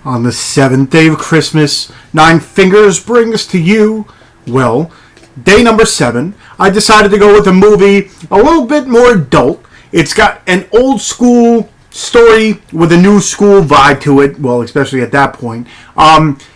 On the 7th day of Christmas, 9fingers brings to you, well, day number 7. I decided to go with a movie a little bit more adult. It's got an old school story with a new school vibe to it, well, especially at that point.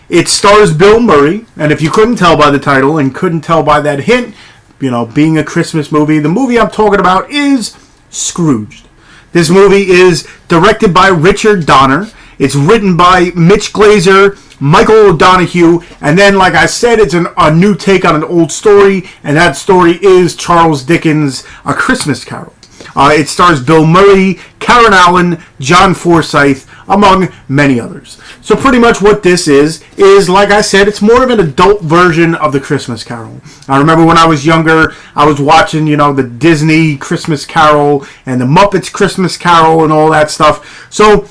It stars Bill Murray, and if you couldn't tell by the title and couldn't tell by that hint, being a Christmas movie, the movie I'm talking about is Scrooged. This movie is directed by Richard Donner. It's written by Mitch Glazer, Michael O'Donoghue, and then, like I said, it's a new take on an old story, and that story is Charles Dickens' A Christmas Carol. It stars Bill Murray, Karen Allen, John Forsythe, among many others. So pretty much what this is, like I said, it's more of an adult version of the Christmas Carol. I remember when I was younger, I was watching, the Disney Christmas Carol and the Muppets Christmas Carol and all that stuff. So,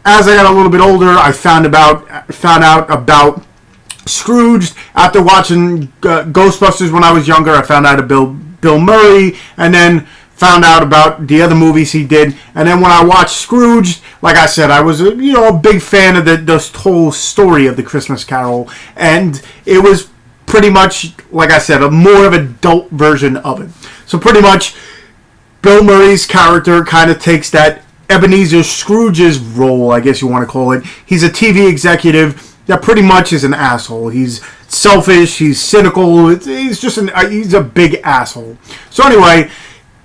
as I got a little bit older, I found out about Scrooged. After watching Ghostbusters when I was younger, I found out about Bill Murray, and then found out about the other movies he did. And then when I watched Scrooged, like I said, I was a big fan of this whole story of the Christmas Carol, and it was pretty much, like I said, a more of an adult version of it. So pretty much, Bill Murray's character kind of takes that Ebenezer Scrooge's role, I guess you want to call it. He's a TV executive that pretty much is an asshole. He's selfish, he's cynical, he's a big asshole. So anyway,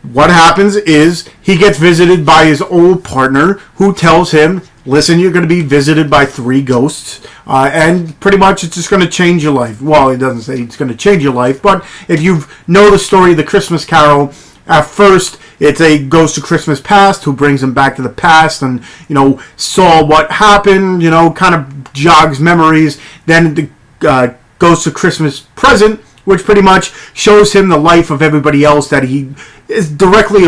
what happens is he gets visited by his old partner who tells him, listen, you're going to be visited by 3 ghosts, and pretty much it's just going to change your life. Well, he doesn't say it's going to change your life, but if you know the story of the Christmas Carol, at first it's a ghost of Christmas past who brings him back to the past and, saw what happened, kind of jogs memories. Then the ghost of Christmas present, which pretty much shows him the life of everybody else that he is directly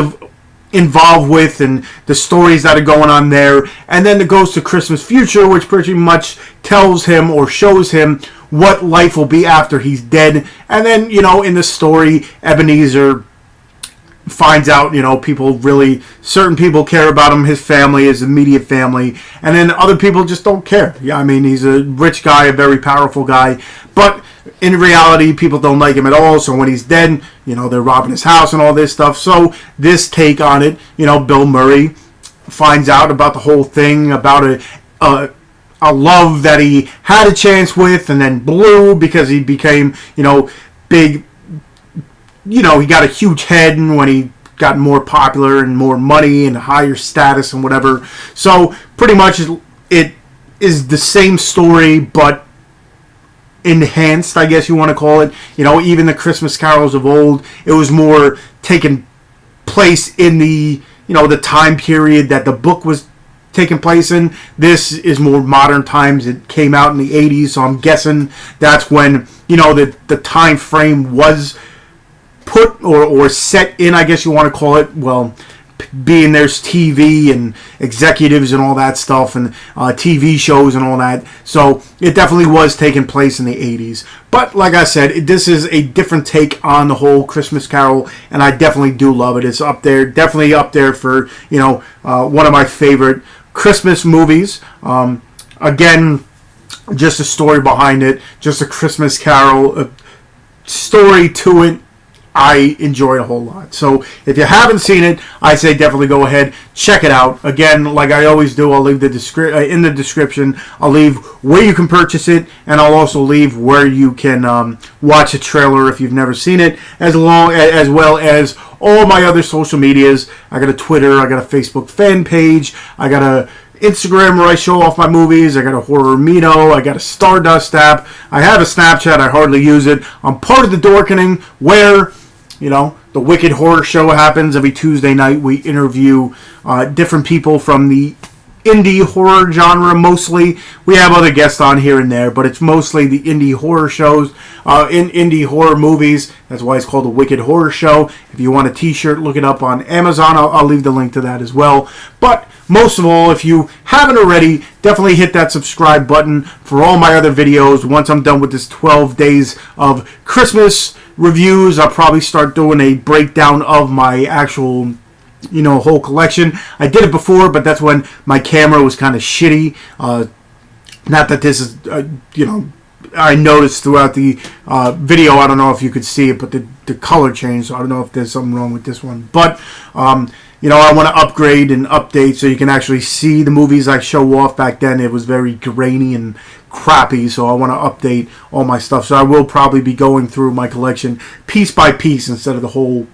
involved with and the stories that are going on there. And then the Ghost of Christmas Future, which pretty much tells him or shows him what life will be after he's dead. And then, in the story, Ebenezer finds out, certain people care about him, his family, his immediate family, and then other people just don't care. Yeah, I mean, he's a rich guy, a very powerful guy, but in reality, people don't like him at all, so when he's dead, they're robbing his house and all this stuff. So this take on it, Bill Murray finds out about the whole thing, about a love that he had a chance with and then blew because he became, big. He got a huge head when he got more popular and more money and higher status and whatever. So pretty much it is the same story, but enhanced, I guess you want to call it. Even the Christmas carols of old, it was more taking place in the, the time period that the book was taking place in. This is more modern times. It came out in the 80s, so I'm guessing that's when, the time frame was put or set in, I guess you want to call it. Well, being there's TV and executives and all that stuff and TV shows and all that. So it definitely was taking place in the 80s. But like I said, this is a different take on the whole Christmas Carol, and I definitely do love it. It's up there, definitely up there for, one of my favorite Christmas movies. Again, just a story behind it, just a Christmas Carol, a story to it. I enjoy a whole lot. So if you haven't seen it, I say definitely go ahead, check it out. Again, like I always do, I'll leave in the description. I'll leave where you can purchase it, and I'll also leave where you can watch a trailer if you've never seen it, as well as all my other social medias. I got a Twitter, I got a Facebook fan page, I got a Instagram where I show off my movies, I got a Horror-Mino, I got a Stardust app, I have a Snapchat, I hardly use it. I'm part of the Dorkening, where the Wicked Horror Show happens every Tuesday night. We interview different people from the indie horror genre mostly. We have other guests on here and there, but it's mostly the indie horror shows, in indie horror movies. That's why it's called the Wicked Horror Show. If you want a t-shirt, look it up on Amazon. I'll leave the link to that as well. But most of all, if you haven't already, definitely hit that subscribe button for all my other videos. Once I'm done with this 12 days of Christmas reviews, I'll probably start doing a breakdown of my actual whole collection. I did it before, but that's when my camera was kind of shitty. Not that this is, I noticed throughout the video, I don't know if you could see it, but the color changed, so I don't know if there's something wrong with this one. But, I want to upgrade and update so you can actually see the movies I show off. Back then, it was very grainy and crappy, so I want to update all my stuff. So I will probably be going through my collection piece by piece instead of the whole,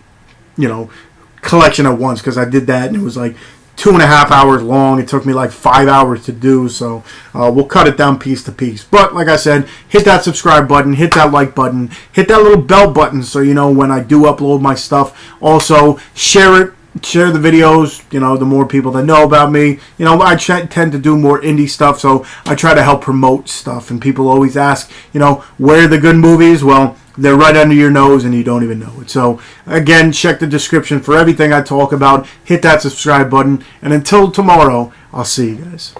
collection at once, because I did that and it was like 2.5 hours long. It took me like 5 hours to do, so we'll cut it down piece to piece. But like I said, hit that subscribe button, hit that like button, hit that little bell button so you know when I do upload my stuff. Also, share it. Share the videos, the more people that know about me. I tend to do more indie stuff, so I try to help promote stuff. And people always ask, where are the good movies? Well, they're right under your nose and you don't even know it. So, again, check the description for everything I talk about. Hit that subscribe button. And until tomorrow, I'll see you guys.